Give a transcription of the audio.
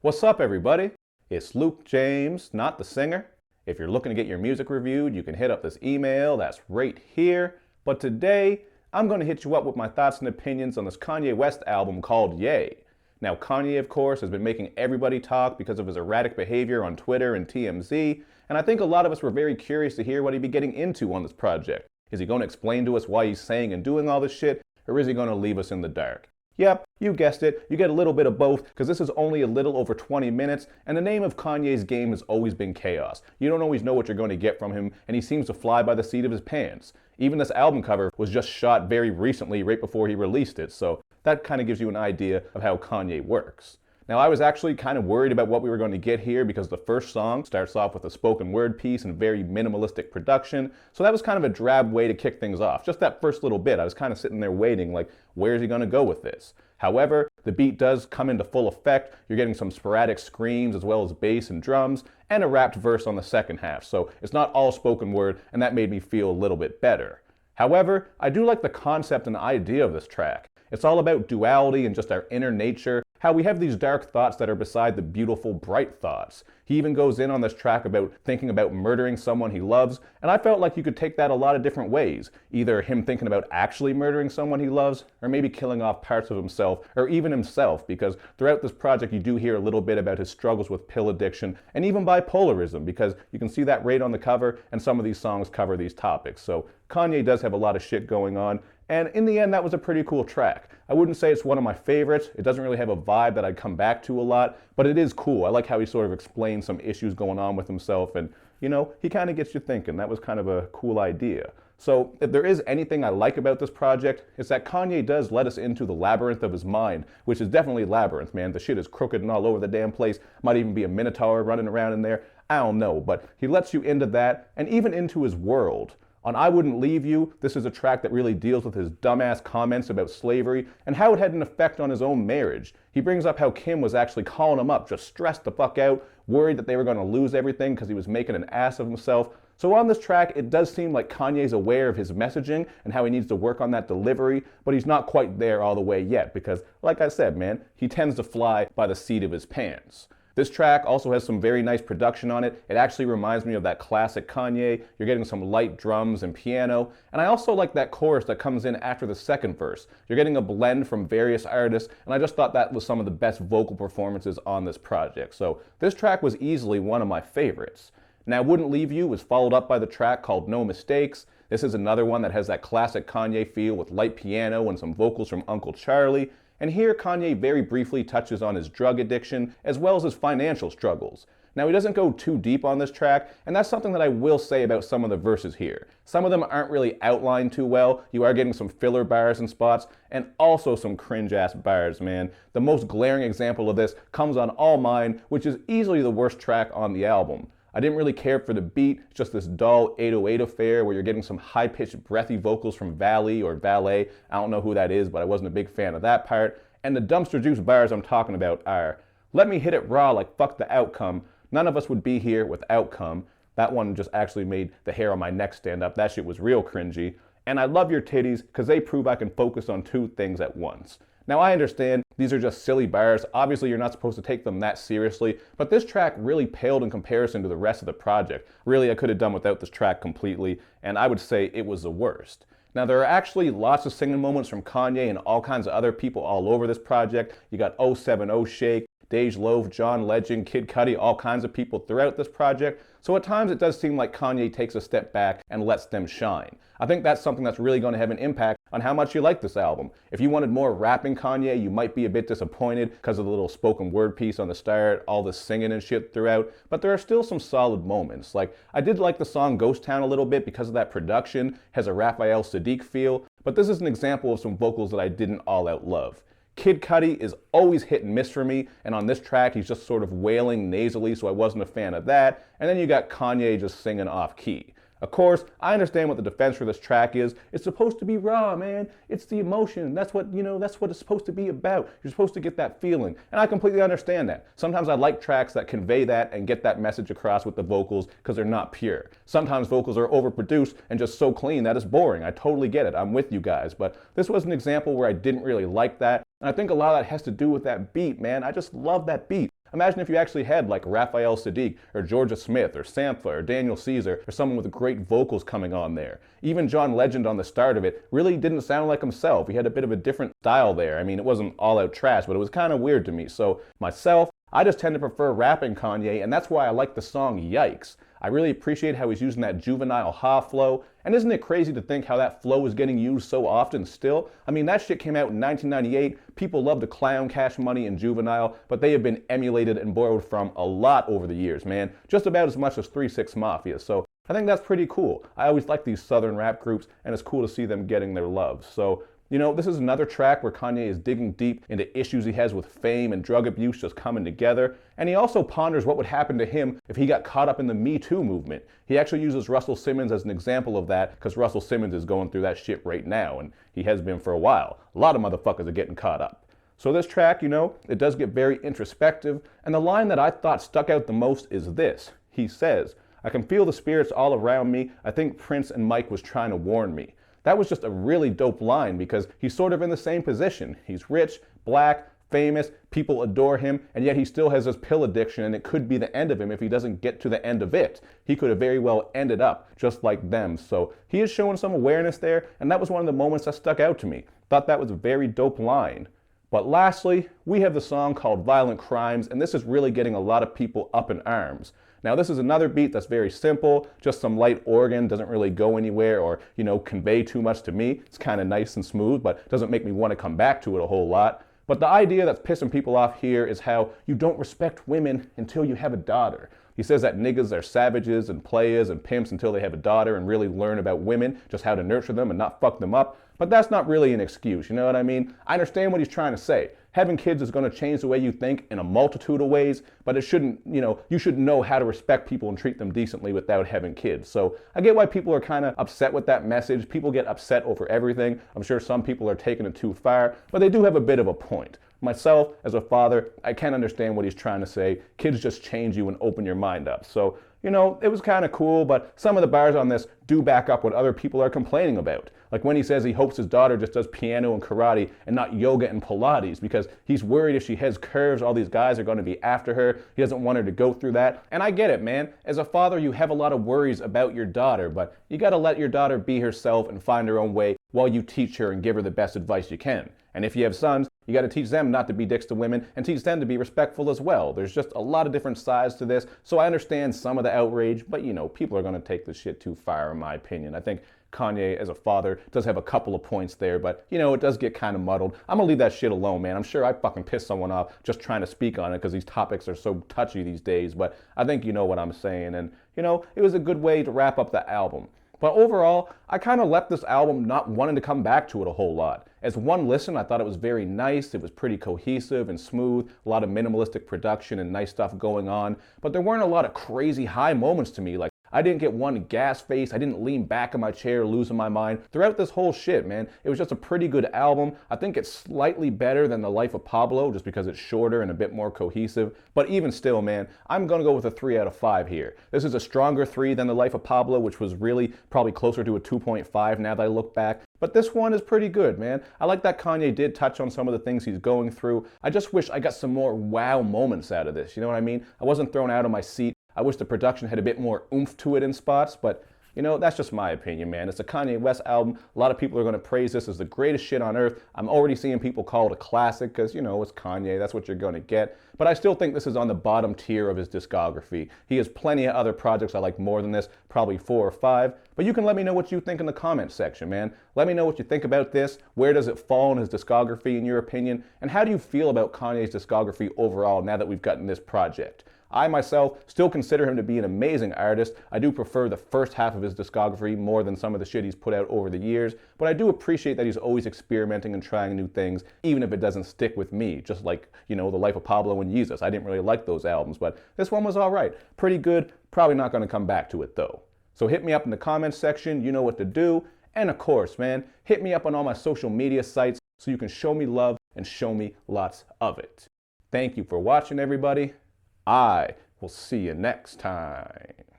What's up, everybody? It's Luke James, not the singer. If you're looking to get your music reviewed, you can hit up this email that's right here. But today, I'm going to hit you up with my thoughts and opinions on this Kanye West album called Ye. Now, Kanye, of course, has been making everybody talk because of his erratic behavior on Twitter and TMZ, and I think a lot of us were very curious to hear what he'd be getting into on this project. Is he going to explain to us why he's saying and doing all this shit, or is he going to leave us in the dark? Yep, you guessed it, you get a little bit of both, because this is only a little over 20 minutes, and the name of Kanye's game has always been chaos. You don't always know what you're going to get from him, and he seems to fly by the seat of his pants. Even this album cover was just shot very recently, right before he released it, so that kind of gives you an idea of how Kanye works. Now, I was actually kind of worried about what we were going to get here because the first song starts off with a spoken word piece and very minimalistic production, so that was kind of a drab way to kick things off. Just that first little bit, I was kind of sitting there waiting, like, where's he going to go with this? However, the beat does come into full effect. You're getting some sporadic screams as well as bass and drums, and a rapped verse on the second half, so it's not all spoken word, and that made me feel a little bit better. However, I do like the concept and idea of this track. It's all about duality and just our inner nature, how we have these dark thoughts that are beside the beautiful, bright thoughts. He even goes in on this track about thinking about murdering someone he loves, and I felt like you could take that a lot of different ways. Either him thinking about actually murdering someone he loves, or maybe killing off parts of himself, or even himself, because throughout this project you do hear a little bit about his struggles with pill addiction, and even bipolarism, because you can see that right on the cover, and some of these songs cover these topics. So Kanye does have a lot of shit going on, and in the end, that was a pretty cool track. I wouldn't say it's one of my favorites. It doesn't really have a vibe that I'd come back to a lot, but it is cool. I like how he sort of explains some issues going on with himself, and, you know, he kind of gets you thinking. That was kind of a cool idea. So if there is anything I like about this project, it's that Kanye does let us into the labyrinth of his mind, which is definitely labyrinth, man. The shit is crooked and all over the damn place. Might even be a minotaur running around in there. I don't know, but he lets you into that, and even into his world. On I Wouldn't Leave You, this is a track that really deals with his dumbass comments about slavery and how it had an effect on his own marriage. He brings up how Kim was actually calling him up, just stressed the fuck out, worried that they were going to lose everything because he was making an ass of himself. So on this track, it does seem like Kanye's aware of his messaging and how he needs to work on that delivery, but he's not quite there all the way yet because, like I said, man, he tends to fly by the seat of his pants. This track also has some very nice production on it. It actually reminds me of that classic Kanye. You're getting some light drums and piano. And I also like that chorus that comes in after the second verse. You're getting a blend from various artists, and I just thought that was some of the best vocal performances on this project. So this track was easily one of my favorites. Now, Wouldn't Leave You was followed up by the track called No Mistakes. This is another one that has that classic Kanye feel with light piano and some vocals from Uncle Charlie. And here Kanye very briefly touches on his drug addiction as well as his financial struggles. Now, he doesn't go too deep on this track, and that's something that I will say about some of the verses here. Some of them aren't really outlined too well. You are getting some filler bars and spots, and also some cringe-ass bars, man. The most glaring example of this comes on All Mine, which is easily the worst track on the album. I didn't really care for the beat, it's just this dull 808 affair where you're getting some high-pitched breathy vocals from Valley or Valet. I don't know who that is, but I wasn't a big fan of that part. And the dumpster juice bars I'm talking about are, let me hit it raw like fuck the outcome. None of us would be here without come. That one just actually made the hair on my neck stand up. That shit was real cringy. And I love your titties because they prove I can focus on two things at once. Now, I understand these are just silly bars. Obviously, you're not supposed to take them that seriously, but this track really paled in comparison to the rest of the project. Really, I could have done without this track completely, and I would say it was the worst. Now, there are actually lots of singing moments from Kanye and all kinds of other people all over this project. You got 070 Shake, Dej Loaf, John Legend, Kid Cudi, all kinds of people throughout this project. So at times it does seem like Kanye takes a step back and lets them shine. I think that's something that's really going to have an impact on how much you like this album. If you wanted more rapping Kanye, you might be a bit disappointed because of the little spoken word piece on the start, all the singing and shit throughout, but there are still some solid moments. Like, I did like the song Ghost Town a little bit because of that production, has a Raphael Sadiq feel, but this is an example of some vocals that I didn't all out love. Kid Cudi is always hit and miss for me, and on this track he's just sort of wailing nasally, so I wasn't a fan of that. And then you got Kanye just singing off key. Of course, I understand what the defense for this track is. It's supposed to be raw, man. It's the emotion. That's what, that's what it's supposed to be about. You're supposed to get that feeling. And I completely understand that. Sometimes I like tracks that convey that and get that message across with the vocals because they're not pure. Sometimes vocals are overproduced and just so clean that it's boring. I totally get it. I'm with you guys. But this was an example where I didn't really like that. And I think a lot of that has to do with that beat, man. I just love that beat. Imagine if you actually had like Raphael Sadiq or Georgia Smith or Sampha or Daniel Caesar or someone with great vocals coming on there. Even John Legend on the start of it really didn't sound like himself. He had a bit of a different style there. I mean, it wasn't all out trash, but it was kind of weird to me. So myself, I just tend to prefer rapping Kanye, and that's why I like the song Yikes. I really appreciate how he's using that juvenile ha flow, and isn't it crazy to think how that flow is getting used so often still? I mean, that shit came out in 1998, people love to clown Cash Money and Juvenile, but they have been emulated and borrowed from a lot over the years, man. Just about as much as 3 6 Mafia, so I think that's pretty cool. I always like these southern rap groups, and it's cool to see them getting their love. So, you know, this is another track where Kanye is digging deep into issues he has with fame and drug abuse just coming together. And he also ponders what would happen to him if he got caught up in the Me Too movement. He actually uses Russell Simmons as an example of that because Russell Simmons is going through that shit right now, and he has been for a while. A lot of motherfuckers are getting caught up. So this track, you know, it does get very introspective, and the line that I thought stuck out the most is this. He says, "I can feel the spirits all around me. I think Prince and Mike was trying to warn me." That was just a really dope line because he's sort of in the same position. He's rich, black, famous, people adore him, and yet he still has this pill addiction, and it could be the end of him if he doesn't get to the end of it. He could have very well ended up just like them. So he is showing some awareness there, and that was one of the moments that stuck out to me. Thought that was a very dope line. But lastly, we have the song called Violent Crimes, and this is really getting a lot of people up in arms. Now this is another beat that's very simple, just some light organ, doesn't really go anywhere or, you know, convey too much to me. It's kind of nice and smooth, but doesn't make me want to come back to it a whole lot. But the idea that's pissing people off here is how you don't respect women until you have a daughter. He says that niggas are savages and players and pimps until they have a daughter and really learn about women, just how to nurture them and not fuck them up. But that's not really an excuse, you know what I mean? I understand what he's trying to say. Having kids is going to change the way you think in a multitude of ways, but it shouldn't, you know, you should know how to respect people and treat them decently without having kids. So I get why people are kind of upset with that message. People get upset over everything. I'm sure some people are taking it too far, but they do have a bit of a point. Myself, as a father, I can understand what he's trying to say. Kids just change you and open your mind up. So, you know, it was kind of cool, but some of the bars on this do back up what other people are complaining about. Like when he says he hopes his daughter just does piano and karate and not yoga and Pilates because he's worried if she has curves, all these guys are going to be after her. He doesn't want her to go through that. And I get it, man. As a father, you have a lot of worries about your daughter, but you got to let your daughter be herself and find her own way while you teach her and give her the best advice you can. And if you have sons, you got to teach them not to be dicks to women and teach them to be respectful as well. There's just a lot of different sides to this, so I understand some of the outrage, but you know, people are going to take this shit too far in my opinion. I think Kanye, as a father, does have a couple of points there, but you know, it does get kind of muddled. I'm gonna leave that shit alone, man. I'm sure I fucking pissed someone off just trying to speak on it because these topics are so touchy these days, but I think you know what I'm saying, and you know, it was a good way to wrap up the album. But overall, I kind of left this album not wanting to come back to it a whole lot. As one listen, I thought it was very nice. It was pretty cohesive and smooth, a lot of minimalistic production and nice stuff going on. But there weren't a lot of crazy high moments to me. Like, I didn't get one gas face. I didn't lean back in my chair losing my mind. Throughout this whole shit, man, it was just a pretty good album. I think it's slightly better than The Life of Pablo just because it's shorter and a bit more cohesive. But even still, man, I'm going to go with a 3 out of 5 here. This is a stronger 3 than The Life of Pablo, which was really probably closer to a 2.5 now that I look back. But this one is pretty good, man. I like that Kanye did touch on some of the things he's going through. I just wish I got some more wow moments out of this. You know what I mean? I wasn't thrown out of my seat. I wish the production had a bit more oomph to it in spots, but you know, that's just my opinion, man. It's a Kanye West album. A lot of people are going to praise this as the greatest shit on earth. I'm already seeing people call it a classic because, you know, it's Kanye. That's what you're going to get. But I still think this is on the bottom tier of his discography. He has plenty of other projects I like more than this, probably 4 or 5. But you can let me know what you think in the comments section, man. Let me know what you think about this. Where does it fall in his discography, in your opinion? And how do you feel about Kanye's discography overall now that we've gotten this project? I myself still consider him to be an amazing artist. I do prefer the first half of his discography more than some of the shit he's put out over the years, but I do appreciate that he's always experimenting and trying new things, even if it doesn't stick with me, just like, you know, The Life of Pablo and Yeezus. I didn't really like those albums, but this one was all right. Pretty good. Probably not going to come back to it, though. So hit me up in the comments section. You know what to do. And of course, man, hit me up on all my social media sites so you can show me love and show me lots of it. Thank you for watching, everybody. I will see you next time.